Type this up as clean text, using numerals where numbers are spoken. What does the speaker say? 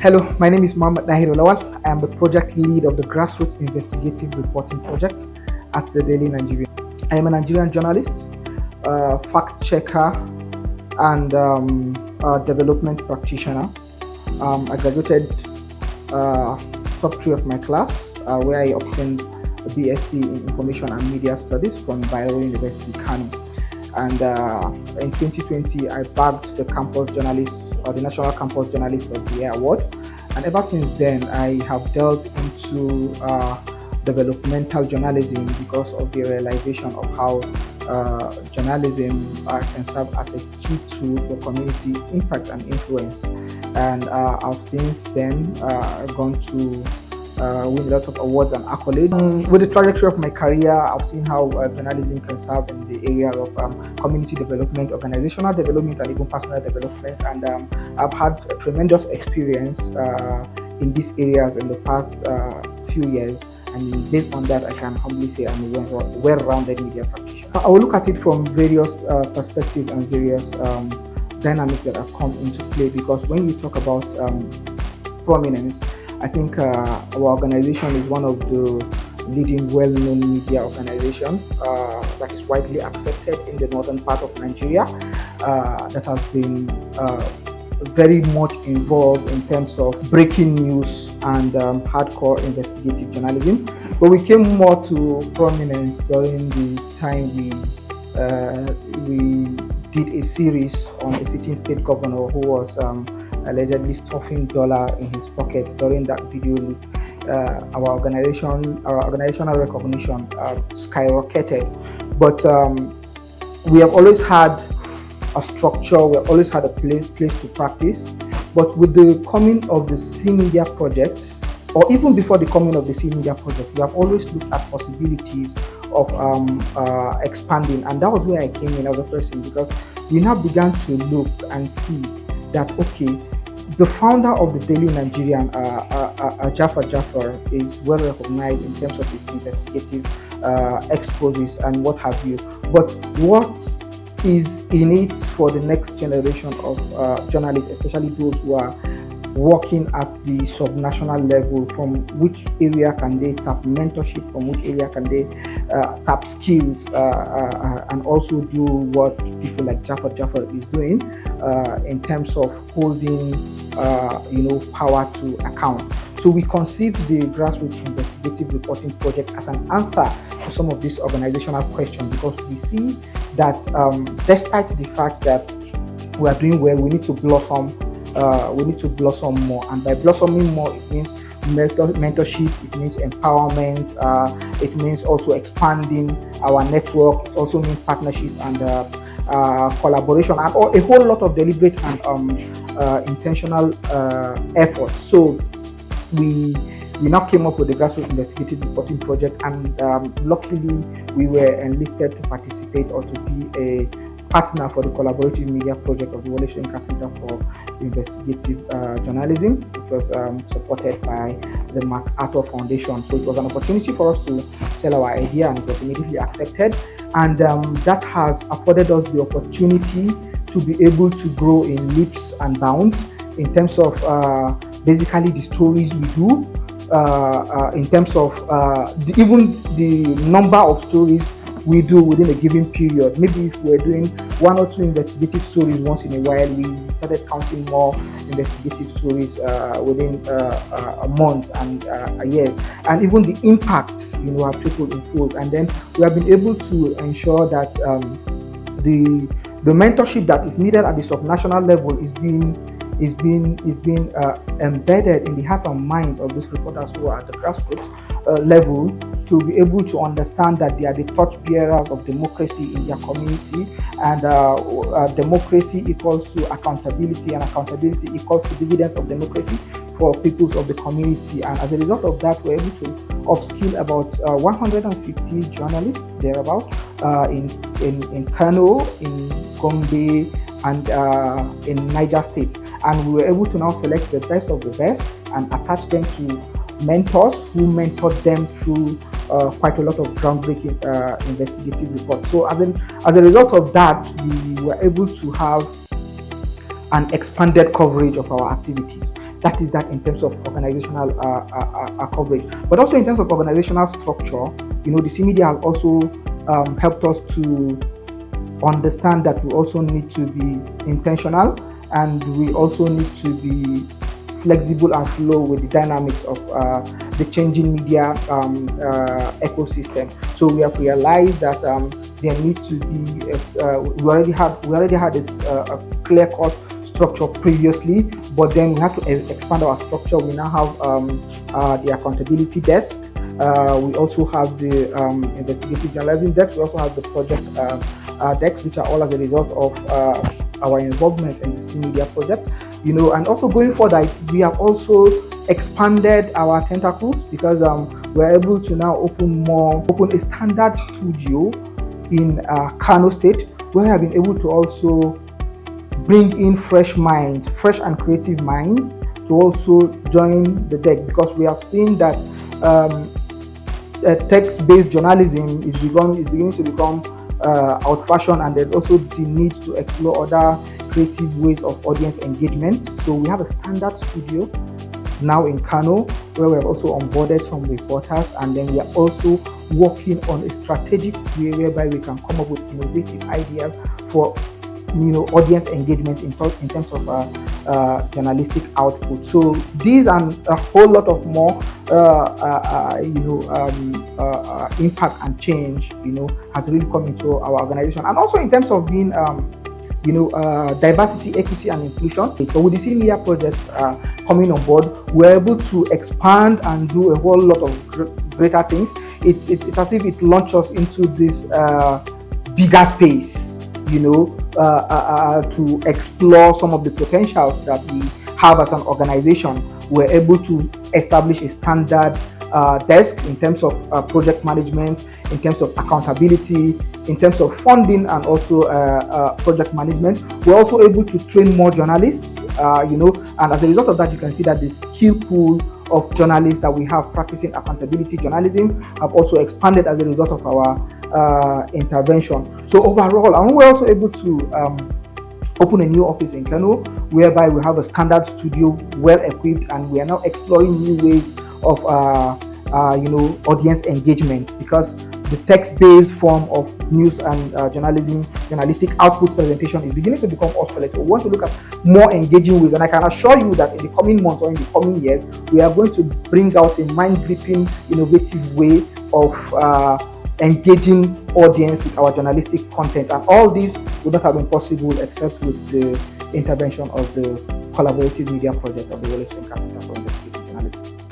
Hello, my name is Mohammed Nahir Olawal. I am the project lead of the Grassroots Investigative Reporting Project at the Daily Nigerian. I am a Nigerian journalist, fact checker, and development practitioner. I graduated top three of my class, where I obtained a BSc in Information and Media Studies from Bayero University, Kano. And in 2020, I bagged the campus journalist or the National Campus Journalist of the Year award. And ever since then, I have delved into developmental journalism because of the realization of how journalism can serve as a key tool for community impact and influence. And I've since then gone to win a lot of awards and accolades. With the trajectory of my career, I've seen how journalism can serve in the area of community development, organizational development, and even personal development. And I've had a tremendous experience in these areas in the past few years. And based on that, I can humbly say I'm a well-rounded media practitioner. I will look at it from various perspectives and various dynamics that have come into play, because when you talk about prominence, I think our organization is one of the leading well-known media organizations that is widely accepted in the northern part of Nigeria, that has been very much involved in terms of breaking news and hardcore investigative journalism. But we came more to prominence during the time we did a series on a sitting state governor who was allegedly stuffing dollar in his pockets. During that video leak, our organizational recognition skyrocketed. But we have always had a structure, we have always had a place to practice. But with the coming of the C Media project, or even before the coming of the C Media project, we have always looked at possibilities of expanding. And that was where I came in as a person, because we now began to look and see that, okay, the founder of the Daily Nigerian, Jafar, is well recognized in terms of his investigative exposes and what have you. But what is in it for the next generation of journalists, especially those who are working at the subnational level? From which area can they tap mentorship? From which area can they tap skills and also do what people like Jafar is doing in terms of holding power to account? So we conceived the Grassroots Investigative Reporting Project as an answer to some of these organizational questions, because we see that despite the fact that we are doing well, we need to blossom. We need to blossom more, and by blossoming more, it means mentorship, it means empowerment, it means also expanding our network, it also means partnership and collaboration, and a whole lot of deliberate and intentional efforts. So we now came up with the Grassroots Investigative Reporting Project, and luckily we were enlisted to participate or to be a partner for the collaborative media project of the Wole Soyinka Center for Investigative Journalism, which was supported by the MacArthur Foundation. So it was an opportunity for us to sell our idea, and it was immediately accepted. And that has afforded us the opportunity to be able to grow in leaps and bounds in terms of basically the stories we do, in terms of even the number of stories we do within a given period. Maybe if we're doing one or two investigative stories once in a while, we started counting more investigative stories within a month and years, and even the impacts have tripled in fold. And then we have been able to ensure that the mentorship that is needed at the subnational level is being embedded in the heart and minds of those reporters who are at the grassroots level, to be able to understand that they are the torch bearers of democracy in their community, and democracy equals to accountability, and accountability equals to dividends of democracy for peoples of the community. And as a result of that, we're able to upskill about 150 journalists thereabout in Kano, in Gombe, and in Niger State. And we were able to now select the best of the best and attach them to mentors who mentored them through quite a lot of groundbreaking investigative reports. So as a result of that, we were able to have an expanded coverage of our activities. That is that in terms of organizational coverage. But also in terms of organizational structure, the C media has also helped us to understand that we also need to be intentional, and we also need to be flexible and flow with the dynamics of the changing media ecosystem. So we have realized that there need to be we already had this clear-cut structure previously, but then we have to expand our structure. We now have the accountability desk. We also have the investigative journalism desk. We also have the project decks, which are all as a result of our involvement in the C Media project. And also going forward, we have also expanded our tentacles, because we're able to now open a standard studio in Kano State, where we have been able to also bring in fresh and creative minds to also join the deck, because we have seen that text-based journalism is beginning to become out-fashioned, and there's also the need to explore other creative ways of audience engagement. So we have a standard studio now in Kano, where we have also onboarded some reporters, and then we are also working on a strategic way whereby we can come up with innovative ideas for audience engagement in terms of journalistic output. So these and a whole lot of more impact and change has really come into our organization, and also in terms of being diversity, equity, and inclusion. So with the C Media project coming on board, we're able to expand and do a whole lot of greater things. It's as if it launched us into this bigger space, to explore some of the potentials that we have as an organization. We're able to establish a standard desk in terms of project management, in terms of accountability, in terms of funding, and also project management. We're also able to train more journalists, and as a result of that, you can see that this skill pool of journalists that we have practicing accountability journalism have also expanded as a result of our intervention. So overall, and we're also able to open a new office in Kano, whereby we have a standard studio, well equipped, and we are now exploring new ways of audience engagement, because the text-based form of news and journalistic output presentation is beginning to become obsolete. So we want to look at more engaging ways, and I can assure you that in the coming months or in the coming years, we are going to bring out a mind-gripping, innovative way of engaging audience with our journalistic content, and all this would not have been possible except with the intervention of the collaborative media project of the Wole Center for Investigative Journalism.